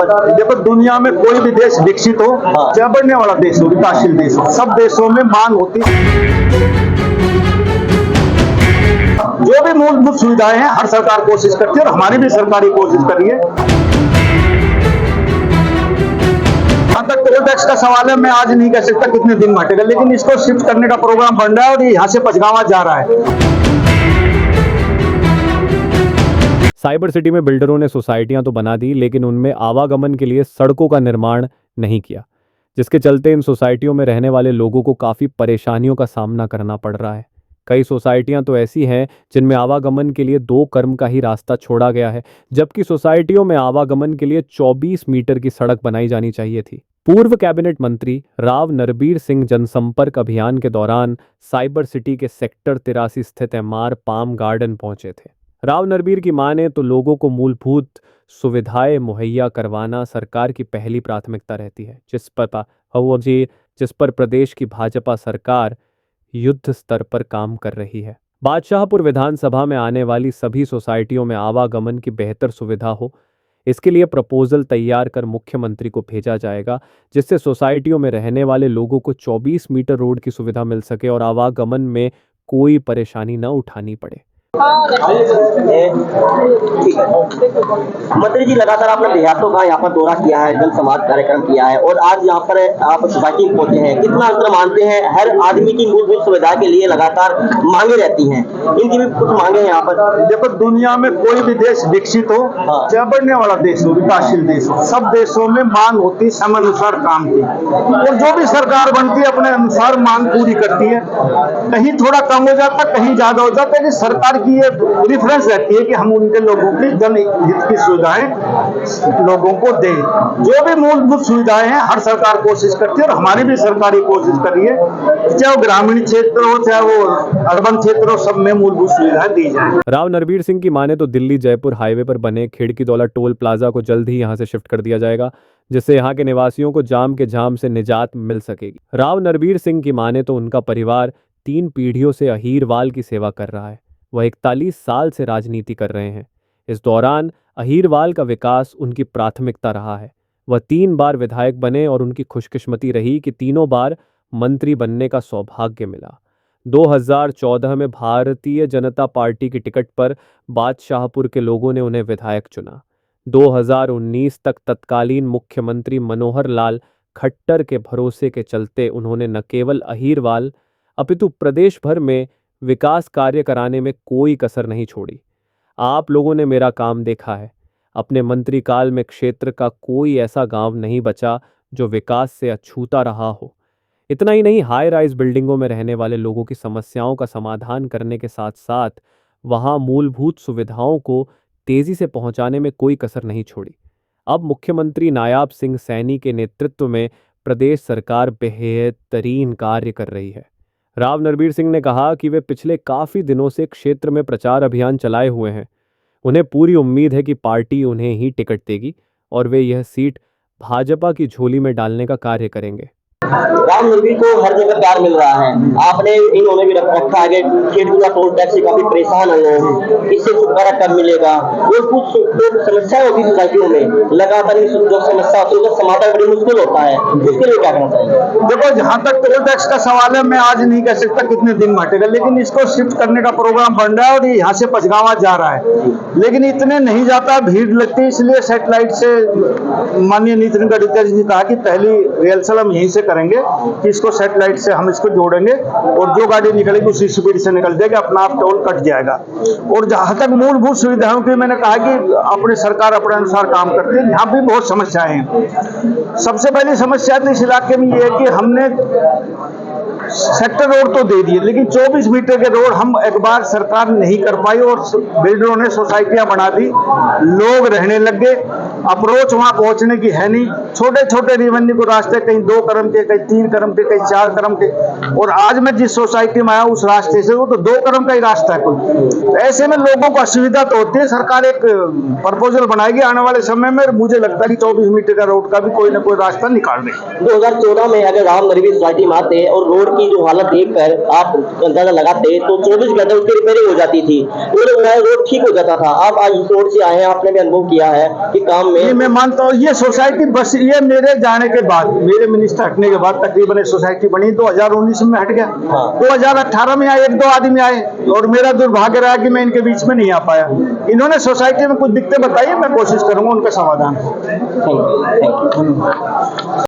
देखो, दुनिया में कोई भी देश विकसित हो, चाहे बढ़ने वाला देश हो, विकासशील देश हो, सब देशों में मांग होती है। जो भी मूलभूत सुविधाएं हैं, हर सरकार कोशिश करती है और हमारी भी सरकारी कोशिश करी है। जहां तक टोल टैक्स का सवाल है, मैं आज नहीं कह सकता कितने दिन में हटेगा, लेकिन इसको शिफ्ट करने का प्रोग्राम बन रहा है और ये यहाँ से पचगावा जा रहा है। साइबर सिटी में बिल्डरों ने सोसाइटियां तो बना दी, लेकिन उनमें आवागमन के लिए सड़कों का निर्माण नहीं किया, जिसके चलते इन सोसाइटियों में रहने वाले लोगों को काफ़ी परेशानियों का सामना करना पड़ रहा है। कई सोसाइटियां तो ऐसी हैं जिनमें आवागमन के लिए 2 कर्म का ही रास्ता छोड़ा गया है, जबकि सोसाइटियों में आवागमन के लिए 24 मीटर की सड़क बनाई जानी चाहिए थी। पूर्व कैबिनेट मंत्री राव नरबीर सिंह जनसंपर्क अभियान के दौरान साइबर सिटी के सेक्टर 83 स्थित एमआर पाम गार्डन पहुंचे थे। राव नरबीर की माने तो लोगों को मूलभूत सुविधाएं मुहैया करवाना सरकार की पहली प्राथमिकता रहती है, जिस पर प्रदेश की भाजपा सरकार युद्ध स्तर पर काम कर रही है। बादशाहपुर विधानसभा में आने वाली सभी सोसाइटियों में आवागमन की बेहतर सुविधा हो, इसके लिए प्रपोजल तैयार कर मुख्यमंत्री को भेजा जाएगा, जिससे सोसाइटियों में रहने वाले लोगों को 24 मीटर रोड की सुविधा मिल सके और आवागमन में कोई परेशानी न उठानी पड़े। ठीक है मंत्री जी, लगातार आपने देहातों का यहाँ पर दौरा किया है, जन संवाद कार्यक्रम किया है और आज यहाँ पर आप सोसाइटी में पहुंचे हैं। कितना अंतर मानते हैं? हर आदमी की मूलभूत सुविधा के लिए लगातार मांगे रहती हैं, इनकी भी कुछ मांगे हैं यहाँ पर। देखो, दुनिया में कोई भी देश विकसित हो, चाहे बढ़ने वाला देश हो, विकासशील देश हो, सब देशों में मांग होती है समय अनुसार काम की, और जो भी सरकार बनती है अपने अनुसार मांग पूरी करती है। कहीं थोड़ा कम हो जाता है, कहीं ज्यादा हो जाता है, कि सरकार की ये प्रेफरेंस रहती है कि हम उनके लोगों की जनहित की सुविधाएं लोगों को दें। जो भी मूलभूत सुविधाएं हैं, हर सरकार कोशिश करती है और हमारी भी सरकारी कोशिश करी है, चाहे वो ग्रामीण क्षेत्र हो चाहे वो अर्बन क्षेत्र हो, सब में मूलभूत सुविधाएं दी जाए। राव नरबीर सिंह की माने तो दिल्ली जयपुर हाईवे पर बने खिड़कीदौला टोल प्लाजा को जल्द ही यहां से शिफ्ट कर दिया जाएगा, जिससे यहाँ के निवासियों को जाम के झाम से निजात मिल सकेगी। राव नरबीर सिंह की माने तो उनका परिवार 3 पीढ़ियों से अहीरवाल की सेवा कर रहा है। वह 41 साल से राजनीति कर रहे हैं। इस दौरान अहीरवाल का विकास उनकी प्राथमिकता रहा है। वह 3 बार विधायक बने और उनकी खुशकिस्मती रही कि तीनों बार मंत्री बनने का सौभाग्य मिला। 2014 में भारतीय जनता पार्टी की टिकट पर बादशाहपुर के लोगों ने उन्हें विधायक चुना। 2019 तक तत्कालीन मुख्यमंत्री मनोहर लाल खट्टर के भरोसे के चलते उन्होंने न केवल अहीरवाल अपितु प्रदेश भर में विकास कार्य कराने में कोई कसर नहीं छोड़ी। आप लोगों ने मेरा काम देखा है। अपने मंत्रीकाल में क्षेत्र का कोई ऐसा गांव नहीं बचा जो विकास से अछूता रहा हो। इतना ही नहीं, हाई राइज बिल्डिंगों में रहने वाले लोगों की समस्याओं का समाधान करने के साथ साथ वहां मूलभूत सुविधाओं को तेजी से पहुंचाने में कोई कसर नहीं छोड़ी। अब मुख्यमंत्री नायाब सिंह सैनी के नेतृत्व में प्रदेश सरकार बेहतरीन कार्य कर रही है। राव नरबीर सिंह ने कहा कि वे पिछले काफ़ी दिनों से क्षेत्र में प्रचार अभियान चलाए हुए हैं। उन्हें पूरी उम्मीद है कि पार्टी उन्हें ही टिकट देगी और वे यह सीट भाजपा की झोली में डालने का कार्य करेंगे। राव नरबीर को हर जगह प्यार मिल रहा है। आपने इन्होंने भी रखा है कि खिड़कीदौला टोल टैक्स से काफी परेशान है लोग, इससे छुटकारा कब मिलेगा। और कुछ जो समस्या होती है सोसाइटियों में, लगातार जो समस्या होती है उसका समाधान बड़ी मुश्किल होता है, उसके लिए क्या करना चाहिए? देखो, जहां तक टोल टैक्स का सवाल है, मैं आज नहीं कह सकता कितने दिन में हटेगा, लेकिन इसको शिफ्ट करने का प्रोग्राम बन रहा है और यहाँ से पचगावा जा रहा है। लेकिन इतने नहीं जाता, भीड़ लगती है, इसलिए सैटेलाइट से माननीय नितिन गडकरी जी ने कहा कि पहली रिहर्सल हम यहीं से करेंगे कि इसको सैटेलाइट से हम इसको जोड़ेंगे और जो गाड़ी निकलेगी उसी स्पीड से निकल जाएगी, अपना आप टोल कट जाएगा। और जहां तक मूलभूत सुविधाओं की मैंने कहा कि अपनी सरकार अपने अनुसार काम करती है, यहाँ भी बहुत समस्याएं हैं। सबसे पहली समस्या तो इस इलाके में ये है कि हमने सेक्टर रोड तो दे दिए, लेकिन 24 मीटर के रोड हम एक बार सरकार नहीं कर पाई और बिल्डरों ने सोसाइटियां बना दी, लोग रहने लग गए। अप्रोच वहां पहुंचने की है नहीं, छोटे छोटे रेवेन्यू को रास्ते, कहीं 2 कदम के, कहीं 3 कदम के, कहीं 4 कदम के। और आज मैं जिस सोसाइटी में आया उस रास्ते से वो तो 2 कदम का ही रास्ता है कुल। तो ऐसे में लोगों को असुविधा तो होती है। सरकार एक प्रपोजल बनाएगी आने वाले समय में, मुझे लगता है कि 24 मीटर का रोड का भी कोई ना कोई रास्ता निकाल देगी। 2014 में अगर राव नरबीर सोसाइटी में आते और रोड की जो हालत देखकर आप अंदाजा लगाते तो 24 घंटे उसकी रिपेयरिंग हो जाती थी, रोड ठीक हो जाता था। आप आज इस रोड से आए हैं, आपने भी अनुभव किया है कि काम ये में मैं मानता हूँ, ये सोसाइटी बस ये मेरे जाने के बाद, मेरे मिनिस्टर हटने के बाद तकरीबन सोसाइटी बनी 2019 में हट गया। हाँ। 2018 में आए 1-2 आदमी आए और मेरा दुर्भाग्य रहा कि मैं इनके बीच में नहीं आ पाया। इन्होंने सोसाइटी में कुछ दिक्कतें बताई, मैं कोशिश करूंगा उनका समाधान। Thank you.